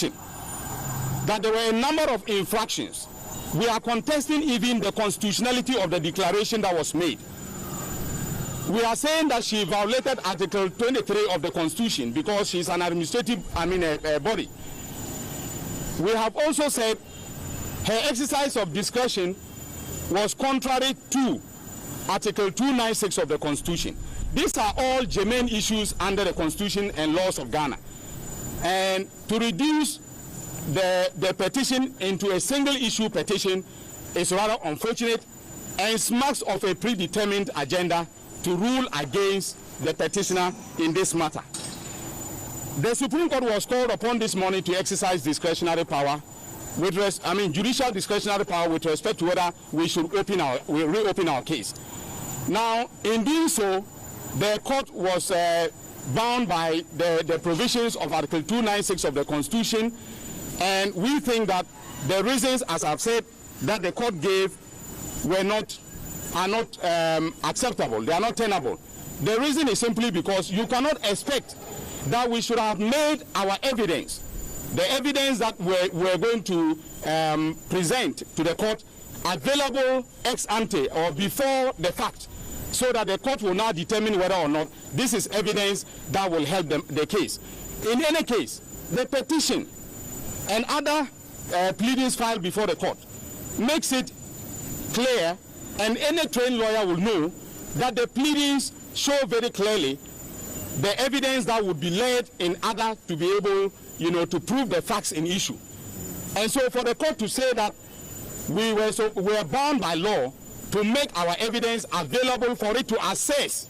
position that there were a number of infractions. We are contesting even the constitutionality of the declaration that was made. We are saying that she violated Article 23 of the Constitution because she's an administrative, body. We have also said her exercise of discretion was contrary to Article 296 of the Constitution. These are all germane issues under the Constitution and laws of Ghana. And to reduce the petition into a single issue petition is rather unfortunate and smacks of a predetermined agenda to rule against the petitioner in this matter. The Supreme Court was called upon this morning to exercise discretionary power, judicial discretionary power with respect to whether we should reopen our case. Now, in doing so, the court was bound by the provisions of Article 296 of the Constitution, and we think that the reasons, as I've said, that the court gave are not acceptable. They are not tenable. The reason is simply because you cannot expect that we should have made our evidence, the evidence that we're going to present to the court, available ex ante or before the fact, so that the court will now determine whether or not this is evidence that will help the case. In any case, the petition and other pleadings filed before the court makes it clear, and any trained lawyer will know that the pleadings show very clearly the evidence that would be laid in order to be able, to prove the facts in issue. And so for the court to say that we were bound by law to make our evidence available for it to assess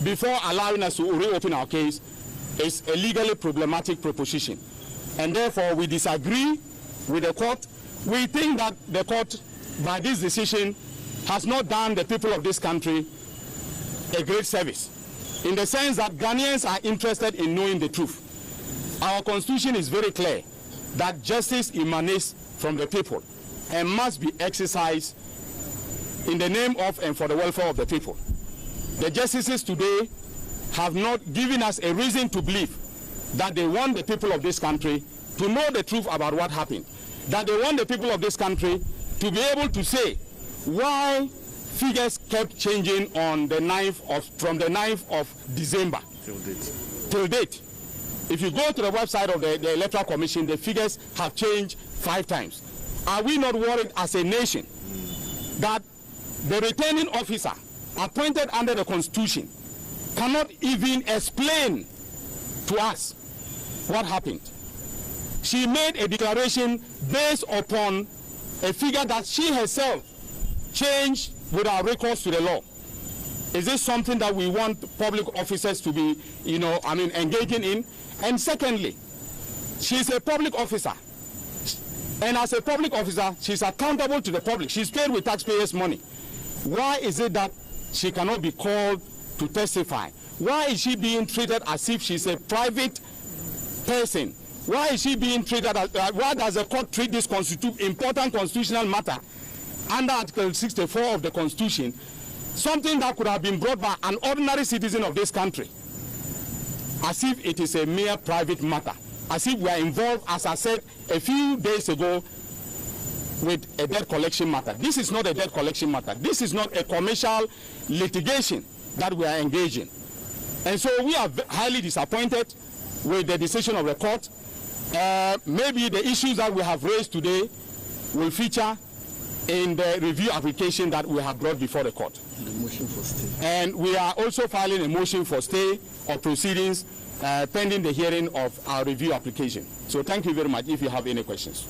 before allowing us to reopen our case is a legally problematic proposition. And therefore, we disagree with the court. We think that the court, by this decision, has not done the people of this country a great service, in the sense that Ghanaians are interested in knowing the truth. Our Constitution is very clear that justice emanates from the people and must be exercised in the name of and for the welfare of the people. The justices today have not given us a reason to believe that they want the people of this country to know the truth about what happened, that they want the people of this country to be able to say why figures kept changing on the from the 9th of December till date. If you go to the website of the Electoral Commission, the figures have changed 5 times. Are we not worried as a nation that the returning officer appointed under the Constitution cannot even explain to us what happened? She made a declaration based upon a figure that she herself changed without recourse to the law. Is this something that we want public officers to be, engaging in? And secondly, she's a public officer. And as a public officer, she's accountable to the public. She's paid with taxpayers' money. Why is it that she cannot be called to testify? Why is she being treated as if she's a private person? Why is she being treated as, why does the court treat this important constitutional matter under Article 64 of the Constitution, something that could have been brought by an ordinary citizen of this country, as if it is a mere private matter, as if we are involved, as I said a few days ago, with a debt collection matter? This is not a debt collection matter. This is not a commercial litigation that we are engaging. And so we are highly disappointed with the decision of the court. Maybe the issues that we have raised today will feature in the review application that we have brought before the court. The motion for stay. And we are also filing a motion for stay of proceedings pending the hearing of our review application. So thank you very much if you have any questions.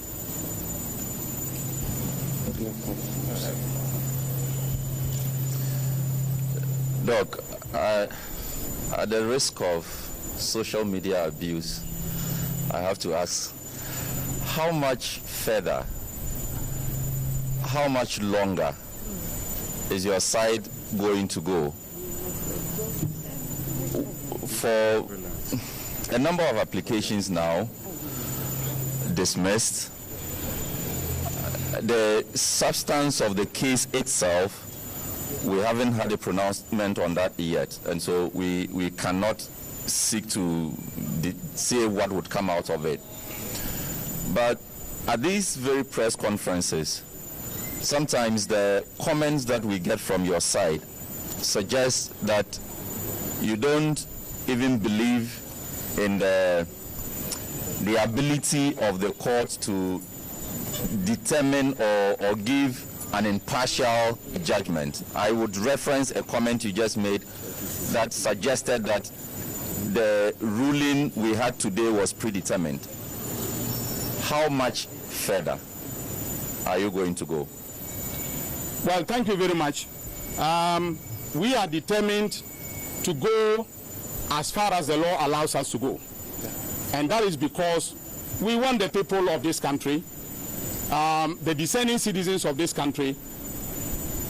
Doc, at the risk of social media abuse, I have to ask, how much further, how much longer is your side going to go? For a number of applications now dismissed, the substance of the case itself, we haven't had a pronouncement on that yet, and so we cannot seek to say what would come out of it. But at these very press conferences, sometimes the comments that we get from your side suggest that you don't even believe in the ability of the court to determine or give an impartial judgment. I would reference a comment you just made that suggested that the ruling we had today was predetermined. How much further are you going to go? Well, thank you very much. We are determined to go as far as the law allows us to go. And that is because we want the people of this country, the discerning citizens of this country,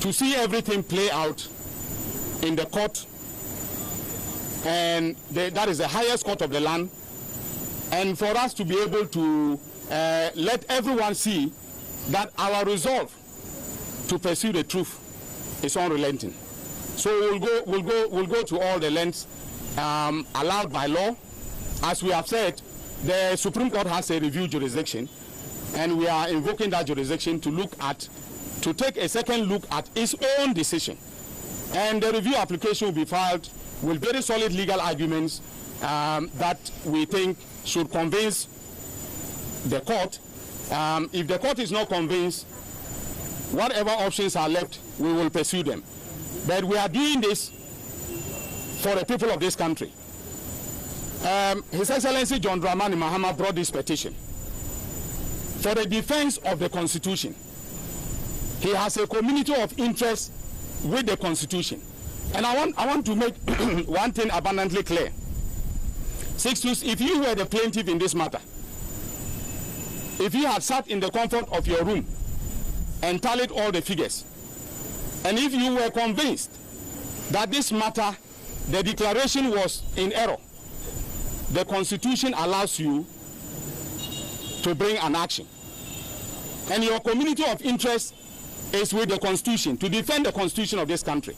to see everything play out in the court. And that is the highest court of the land. And for us to be able to let everyone see that our resolve to pursue the truth is unrelenting. So we'll go to all the lengths allowed by law. As we have said, the Supreme Court has a review jurisdiction, and we are invoking that jurisdiction to take a second look at its own decision. And the review application will be filed with very solid legal arguments that we think should convince the court. If the court is not convinced, whatever options are left, we will pursue them. But we are doing this for the people of this country. His Excellency John Dramani Mahama brought this petition for the defense of the Constitution. He has a community of interest with the Constitution. And I want to make one thing abundantly clear. Sixtus, if you were the plaintiff in this matter, if you had sat in the comfort of your room and tallied all the figures, and if you were convinced that this matter, the declaration was in error, the Constitution allows you to bring an action. And your community of interest is with the Constitution, to defend the Constitution of this country.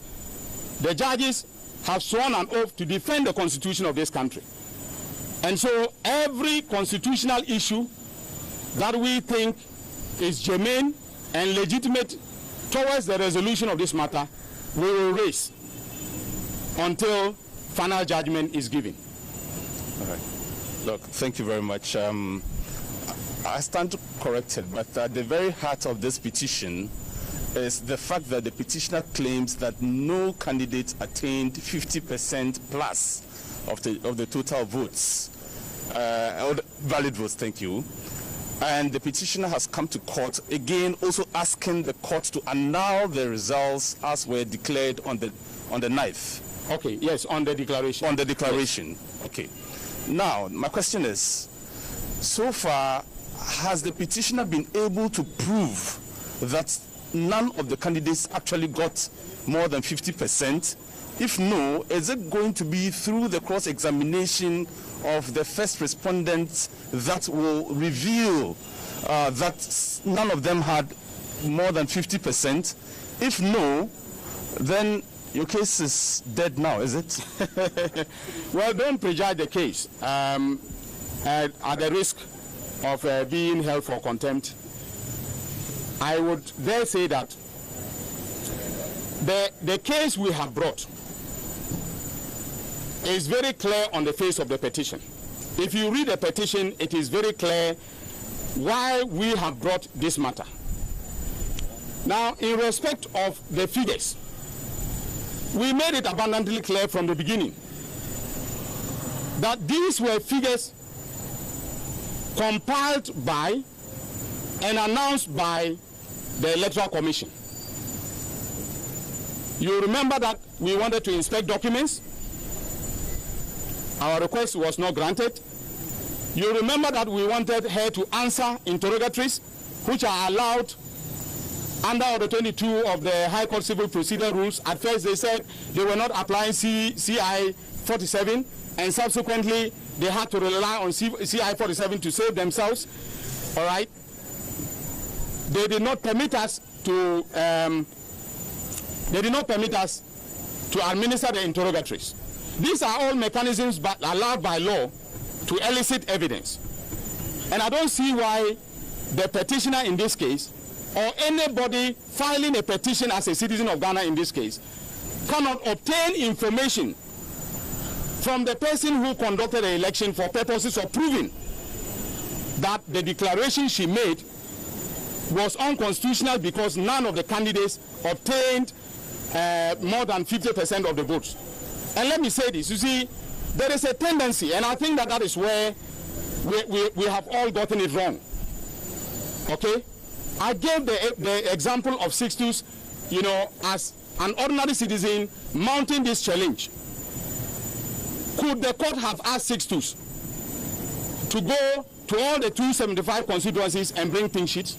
The judges have sworn an oath to defend the Constitution of this country. And so every constitutional issue that we think is germane and legitimate towards the resolution of this matter, we will raise until final judgment is given. All right. Look, thank you very much. I stand corrected, but at the very heart of this petition is the fact that the petitioner claims that no candidate attained 50% plus of the total votes, or the valid votes, thank you. And the petitioner has come to court again, also asking the court to annul the results as were declared on the 9th. Okay, yes, on the declaration. On the declaration, yes. Okay. Now, my question is, so far, has the petitioner been able to prove that none of the candidates actually got more than 50%? If no, is it going to be through the cross-examination of the first respondents that will reveal that none of them had more than 50%? If no, then your case is dead now, is it? Well, don't prejudge the case at the risk of being held for contempt. I would dare say that the case we have brought is very clear on the face of the petition. If you read the petition, it is very clear why we have brought this matter. Now, in respect of the figures, we made it abundantly clear from the beginning that these were figures compiled by and announced by the Electoral Commission. You remember that we wanted to inspect documents. Our request was not granted. You remember that we wanted her to answer interrogatories, which are allowed under Order 22 of the High Court Civil Procedure Rules. At first they said they were not applying CI 47, and subsequently they had to rely on CI 47 to save themselves. All right. They did not permit us to. They did not permit us to administer the interrogatories. These are all mechanisms allowed by law to elicit evidence. And I don't see why the petitioner in this case, or anybody filing a petition as a citizen of Ghana in this case, cannot obtain information from the person who conducted the election for purposes of proving that the declaration she made was unconstitutional because none of the candidates obtained more than 50% of the votes. And let me say this, you see, there is a tendency, and I think that that is where we have all gotten it wrong. Okay? I gave the example of Sixtus, you know, as an ordinary citizen mounting this challenge. Could the court have asked Sixtus to go to all the 275 constituencies and bring pink sheets?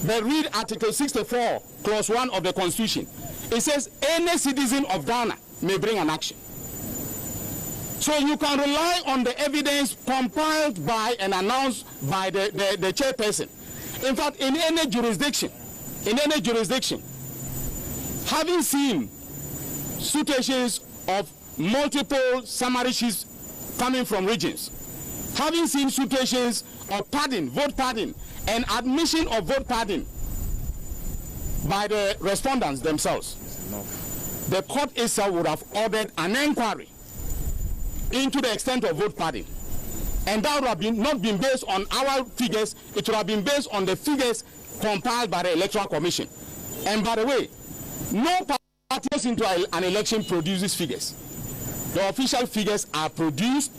But read Article 64, Clause 1 of the Constitution. It says any citizen of Ghana may bring an action. So you can rely on the evidence compiled by and announced by the chairperson. In fact, in any jurisdiction, having seen situations of multiple summary sheets coming from regions, having seen situations of pardon, vote pardon, and admission of vote pardon by the respondents themselves, the court itself would have ordered an inquiry into the extent of vote pardon. And that would have not been based on our figures, it would have been based on the figures compiled by the Electoral Commission. And by the way, no party goes into an election produces figures. The official figures are produced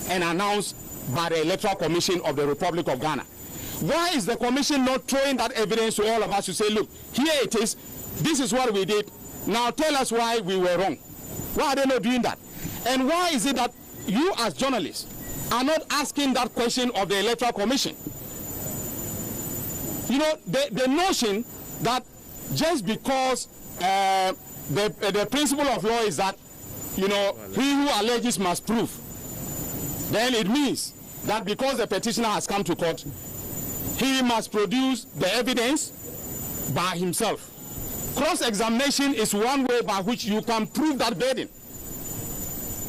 and announced by the Electoral Commission of the Republic of Ghana. Why is the commission not throwing that evidence to all of us to say, look, here it is, this is what we did, now tell us why we were wrong? Why are they not doing that? And why is it that you as journalists are not asking that question of the Electoral Commission? You know, the notion that just because the principle of law is that, you know, he who alleges must prove, then it means that because the petitioner has come to court, he must produce the evidence by himself. Cross-examination is one way by which you can prove that burden.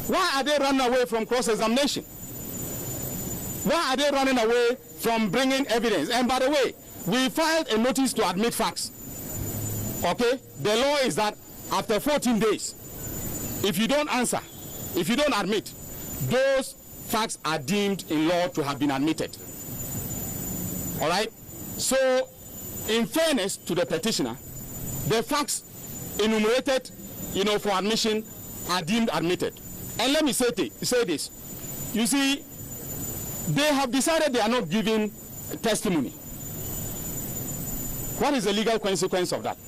Why are they running away from cross-examination? Why are they running away from bringing evidence? And by the way, we filed a notice to admit facts. Okay? The law is that after 14 days, if you don't answer, if you don't admit, those facts are deemed in law to have been admitted. All right? So, in fairness to the petitioner, the facts enumerated, you know, for admission are deemed admitted. And let me say this. You see, they have decided they are not giving testimony. What is the legal consequence of that?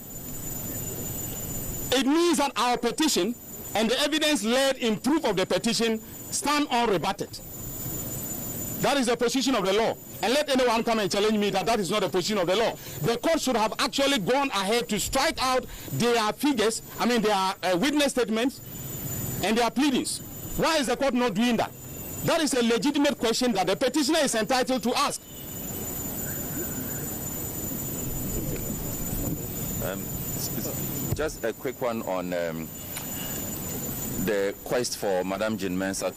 It means that our petition and the evidence laid in proof of the petition stand unrebutted. That is the position of the law. And let anyone come and challenge me that that is not the position of the law. The court should have actually gone ahead to strike out their figures, their witness statements and their pleadings. Why is the court not doing that? That is a legitimate question that the petitioner is entitled to ask. Just a quick one on the quest for Madame Jean Mensah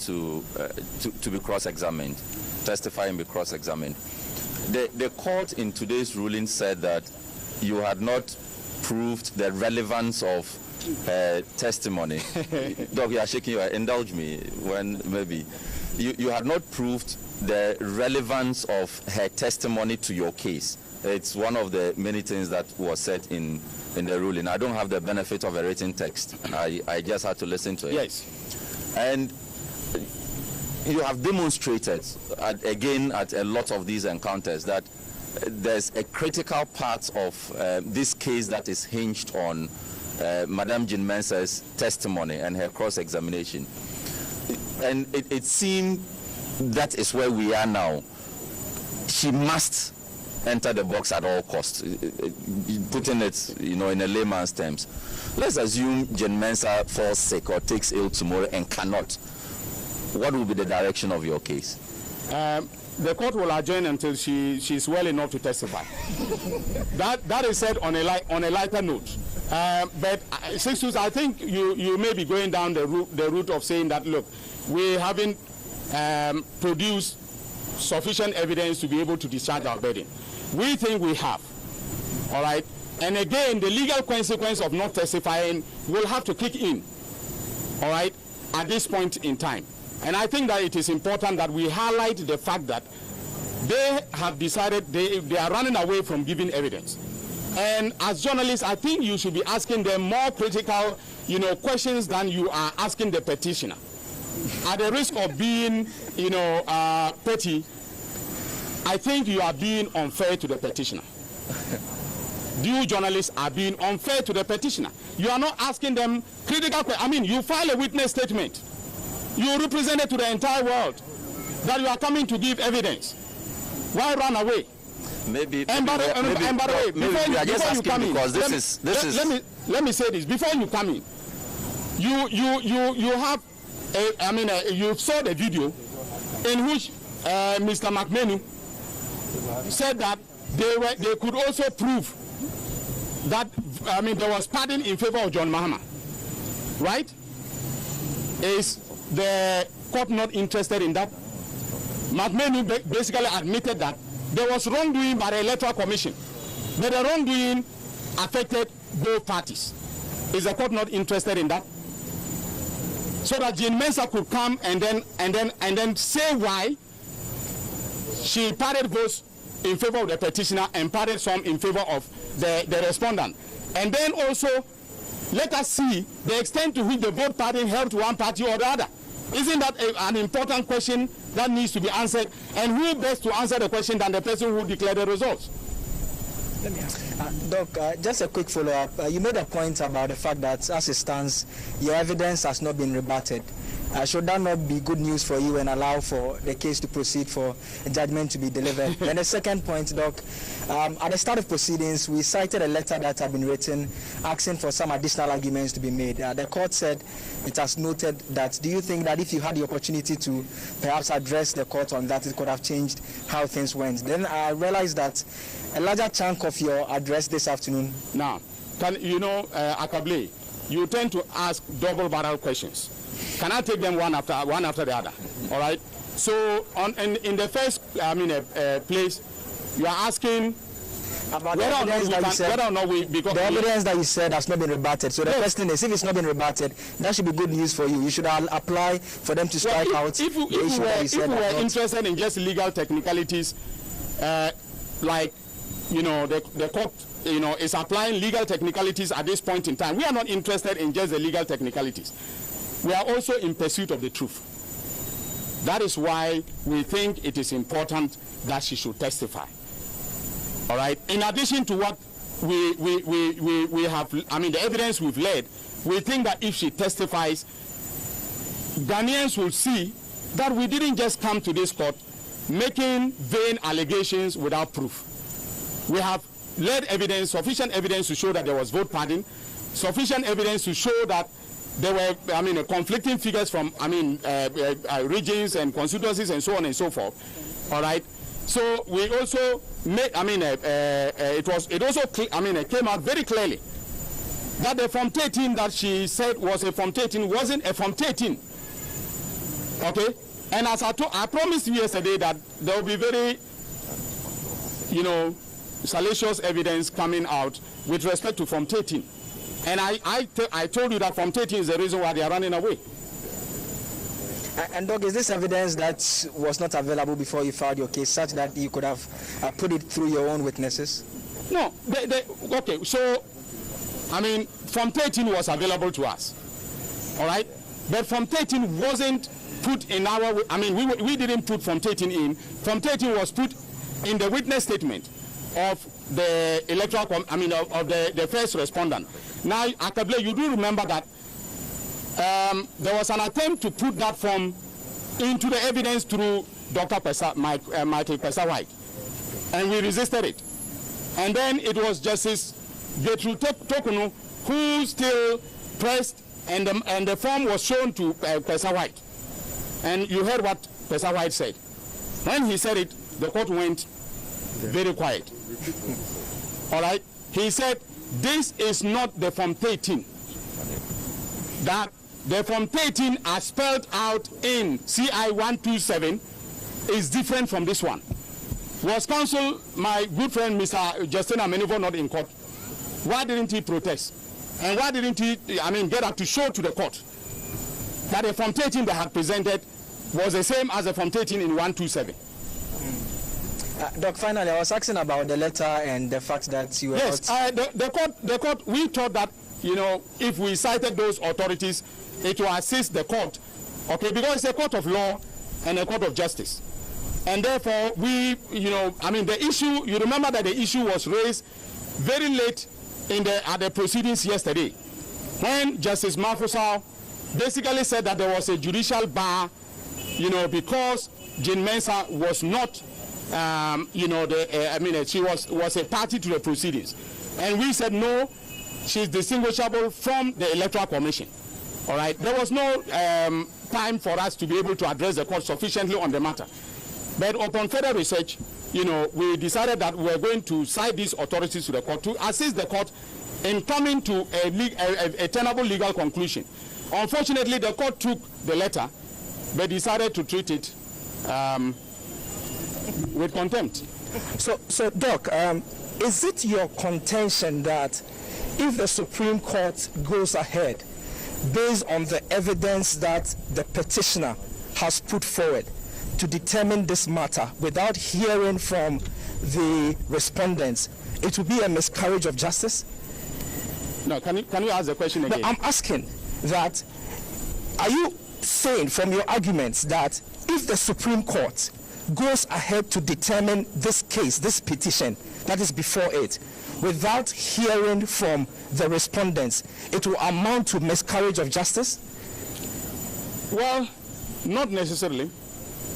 to be cross-examined, testify and be cross-examined. The court in today's ruling said that you had not proved the relevance of testimony. Doc, you are shaking your head. Indulge me when maybe. You had not proved the relevance of her testimony to your case. It's one of the many things that was said in the ruling. I don't have the benefit of a written text. I just had to listen to it. Yes. And you have demonstrated, again, at a lot of these encounters, that there's a critical part of this case that is hinged on Madame Jean Mensah's testimony and her cross-examination. And it seemed that is where we are now. She must enter the box at all costs, putting it, you know, in a layman's terms. Let's assume Jean Mensah falls sick or takes ill tomorrow and cannot. What will be the direction of your case? The court will adjourn until she's well enough to testify. that is said on a lighter note. But Sixtus, I think you may be going down the route of saying that, look, we haven't produced sufficient evidence to be able to discharge our burden. We think we have. All right. And again, the legal consequence of not testifying will have to kick in. All right. At this point in time. And I think that it is important that we highlight the fact that they have decided they are running away from giving evidence. And as journalists, I think you should be asking them more critical, questions than you are asking the petitioner. At the risk of being, petty, I think you are being unfair to the petitioner. You journalists are being unfair to the petitioner. You are not asking them critical questions. I mean, you file a witness statement. You represent it to the entire world that you are coming to give evidence. Why run away? Let me say this. Before you come in, you have, you saw the video in which Mr. McMenu said that they could also prove that, there was pardon in favor of John Mahama. Right? Is the court not interested in that? McMenu basically admitted that there was wrongdoing by the Electoral Commission, but the wrongdoing affected both parties. Is the court not interested in that? So that Jean Mensa could come and then say why she parted votes in favor of the petitioner and parted some in favor of the respondent. And then also let us see the extent to which the vote party helped one party or the other. Isn't that an important question that needs to be answered? And who best to answer the question than the person who declared the results? Let me ask. Doc, just a quick follow-up. You made a point about the fact that as it stands, your evidence has not been rebutted. Should that not be good news for you and allow for the case to proceed for a judgment to be delivered? Then the second point, Doc, at the start of proceedings, we cited a letter that had been written asking for some additional arguments to be made. The court said it has noted that. Do you think that if you had the opportunity to perhaps address the court on that, it could have changed how things went? Then I realized that a larger chunk of your address this afternoon. Now, Akable, you tend to ask double-barrel questions. Can I take them one after the other? All right. So, in the first, place, you are asking about the evidence that you said has not been rebutted. So the question is, if it's not been rebutted, that should be good news for you. You should apply for them to strike out the issue that you said. If we were interested in just legal technicalities, the court, is applying legal technicalities at this point in time. We are not interested in just the legal technicalities. We are also in pursuit of the truth. That is why we think it is important that she should testify. All right. In addition to what we have, the evidence we've laid, we think that if she testifies, Ghanaians will see that we didn't just come to this court making vain allegations without proof. We have laid evidence, sufficient evidence to show that there was vote pardon, sufficient evidence to show that there were, conflicting figures from, regions and constituencies and so on and so forth. All right. So we also made, it came out very clearly that the Form 13 that she said was a Form 13 wasn't a Form 13. Okay. And as I promised you yesterday that there will be very, salacious evidence coming out with respect to Form 13. And I told you that Form 13 is the reason why they are running away. And Doc, is this evidence that was not available before you filed your case such that you could have put it through your own witnesses? No. Okay, so, Form 13 was available to us. All right? But Form 13 wasn't put in our, we didn't put Form 13 in. Form 13 was put in the witness statement of the electoral, of the first respondent. Now, Akable, you do remember that there was an attempt to put that form into the evidence through Dr. Michael Pesa-White, and we resisted it. And then it was Justice Gertrude Tokunu who still pressed, and the form was shown to Pesa-White. And you heard what Pesa-White said. When he said it, the court went very quiet. All right? He said, this is not the Form 13. That the Form 13 are spelled out in CI 127 is different from this one. Was counsel, my good friend Mr. Justin Amenivo, not in court? Why didn't he protest? And why didn't he, get up to show to the court that the Form 13 they had presented was the same as the Form 13 in 127? Doc, finally, I was asking about the letter and the fact that you were the court, we thought that, if we cited those authorities, it will assist the court, okay, because it's a court of law and a court of justice. And therefore, the issue, you remember that the issue was raised very late at the proceedings yesterday, when Justice Mafusau basically said that there was a judicial bar, because Jane Mensah was not, she was a party to the proceedings. And we said, no, she's distinguishable from the Electoral Commission. All right, there was no time for us to be able to address the court sufficiently on the matter. But upon further research, we decided that we were going to cite these authorities to the court to assist the court in coming to a tenable legal conclusion. Unfortunately, the court took the letter, but decided to treat it with contempt. So Doc, is it your contention that if the Supreme Court goes ahead based on the evidence that the petitioner has put forward to determine this matter without hearing from the respondents, it will be a miscarriage of justice? No, can you ask the question again? No, I'm asking that, are you saying from your arguments that if the Supreme Court goes ahead to determine this case, this petition that is before it, without hearing from the respondents, it will amount to miscarriage of justice? Well, not necessarily,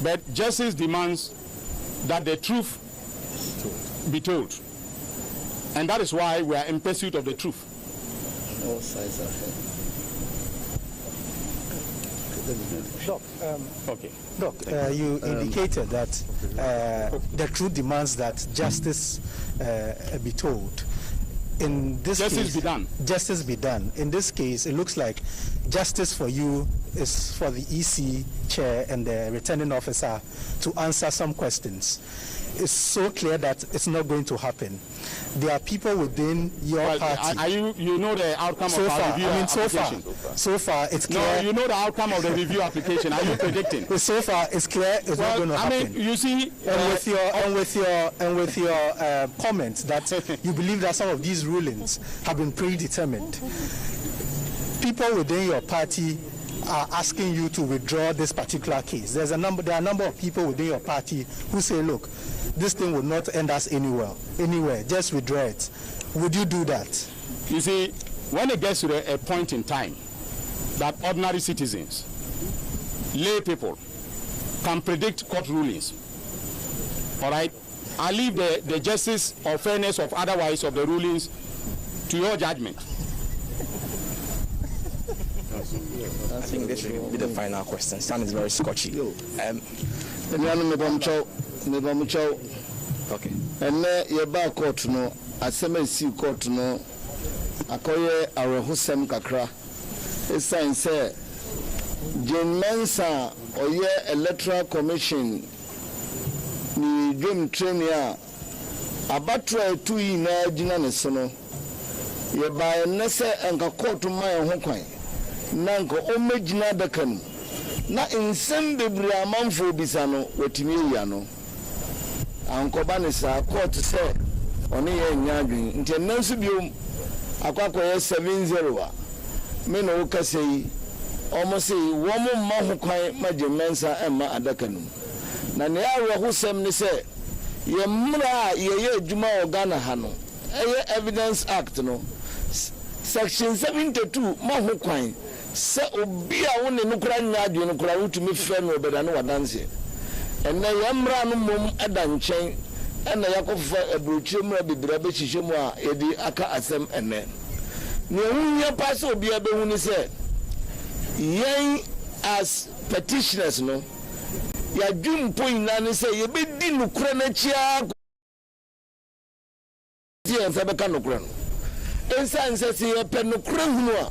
but justice demands that the truth be told. And that is why we are in pursuit of the truth. All sides are fair. Doc, okay. Doc, you indicated that the truth demands that justice be told. In this justice case, be done. Justice be done. In this case, it looks like justice for you is for the EC chair and the returning officer to answer some questions. It's so clear that it's not going to happen. There are people within your party. You know the outcome of our review application? So far, it's clear. No, you know the outcome of the review application. Are you predicting? So far, it's clear it's not going to happen. You see, and with your comment that you believe that some of these rulings have been predetermined, people within your party are asking you to withdraw this particular case. There are a number of people within your party who say, look, this thing will not end us anywhere. Just withdraw it. Would you do that? You see, when it gets to a point in time that ordinary citizens, lay people, can predict court rulings, all right, I leave the justice or fairness of otherwise of the rulings to your judgment. I think this should be the final question. Sam is very scotchy. Okay. And your back court no, see court no, akoye arehusem kakra. It's saying say Jane Mensah or ye Electoral Commission ni dream training abatra 2 yi na gina ne so no. Ye ba ne se enka court man ho kwan. Na nko omegina daka nu. Na nsem bebre amanfo bisa no watimi ya no. Ankoba ne sa court say oni ye nyadwen nti nanso biom akwakoye 70 a me no wokase yi omo say wo mo ma ho kwan ma Jane Mensah emma adaka nu na ne awo ho sem ne say ye mra ye adwuma organa ha no eye Evidence Act no section 72 ma ho kwan se obi a woni no kura nyadwen no kura wutumi fe no obeda no wadanse enne yamra no mom ada nchen enne yakofa abrochire mu abibira be hihye mu a edi aka asem enne ne hunya pass obi abehu ni se yen as petitioners no ya dwumpo ina ni se ye bedi no kura na chia tie ensa be ka no kura no ensa se ye pe no kura hunu a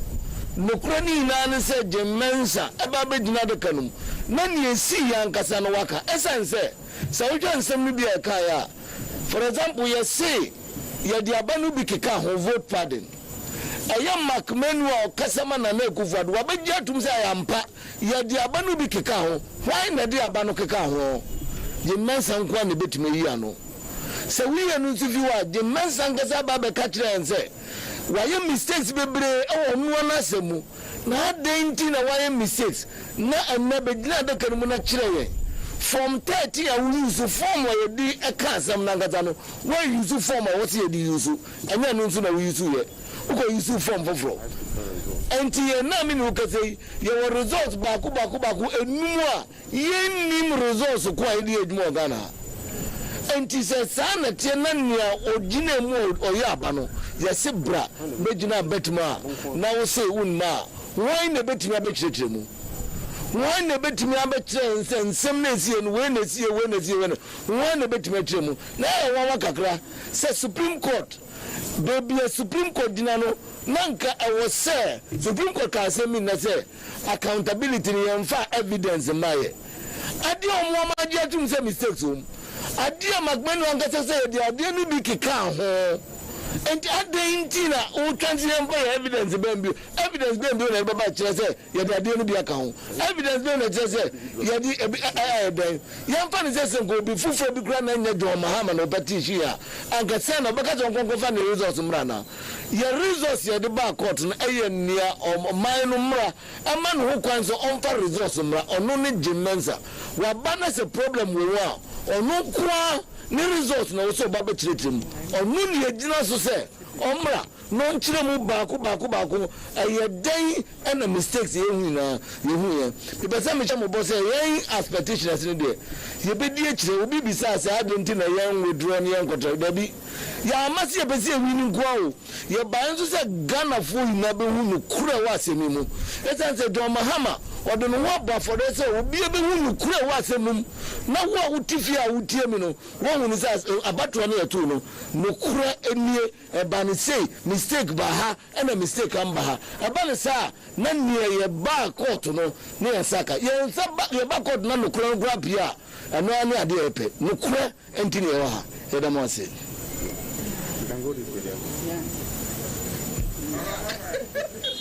no krani na ne se Jemensa eba be gina de kanum na ne esi yankasa no waka esense se wotwa nsem no bi e kai a for example you say ye di abanu bi keka ho vote pardon aya makmenu o kasama na na ekufuado wabeji atum se ayampa ye di abanu bi keka ho why na di abanu keka ho Jemensa nkwa ne betime yi ano se we anu ntifi wa Jemensa nkasa ba be ka kire ense waye mistakes bebre e wo na asemu na denti na waye mistakes na annabe gina da kanmu na kire ye from 30 ya use form wa yedi e ka asem na ngata no wa use form wa wote yedi use anya no nso na we use ye uko use form foforo enti ye na me no kase ye wo results baku enum a ye nim results ko ayedi edwuma Ghana enti se sana tie na nia ogina mu oya aba no ye se bra begina betima na wo se unma why na betima be kiretre mu why na betima be kire nsem na esie no we na esie why na betima kire mu na e wa kakra se Supreme Court baby Supreme Court dina no nanka e wo se Supreme Court ka se mi na se accountability ni yemfa evidence maye ade omo ma ade atum se mistakes adia magbenu angasa say the adia no bi keka ho enti adenti na o transient for evidence bembi na baba kire say ye the adia no bi aka ho evidence be na kire say ye di den ye mfa ne say go bi fufo bi kura na nya John Mahama no petition ya angasa na baka tonkonko fa na results mra na ye results ye the back court na eye nia o man no mra ama no ho kwan so on fa results mra ono ne Jemensa wa bana se problem we wa onu kwa ni results na wo so ba be kiretrem onu ni agina so se omra no nkire mu baako ayedai and mistakes ye hu na ye hu ye be say me chamo boss ye expectation as ni de ye be die kire obi bisa say adenti na ye withdraw ni enkoto da bi ya amasi ye be say wi ni kwa o ye ba nso say Ghana fo na be hu no kura wa asemi mu esan say John Mahama odo no wa ba for say obi be hu no kura wa asemi na wo utifi a utie mi no wo hu ni say abatro na etu no kura enie e ba ni say mistake ba ha and mistake am ba ha abale sa na nie ye ba court no ne yasaka ye nsa ba ye ba court na no kura grab ya eno ani ade epe no kura entini ye wa ha ye da mo ase you can go this way. Yeah.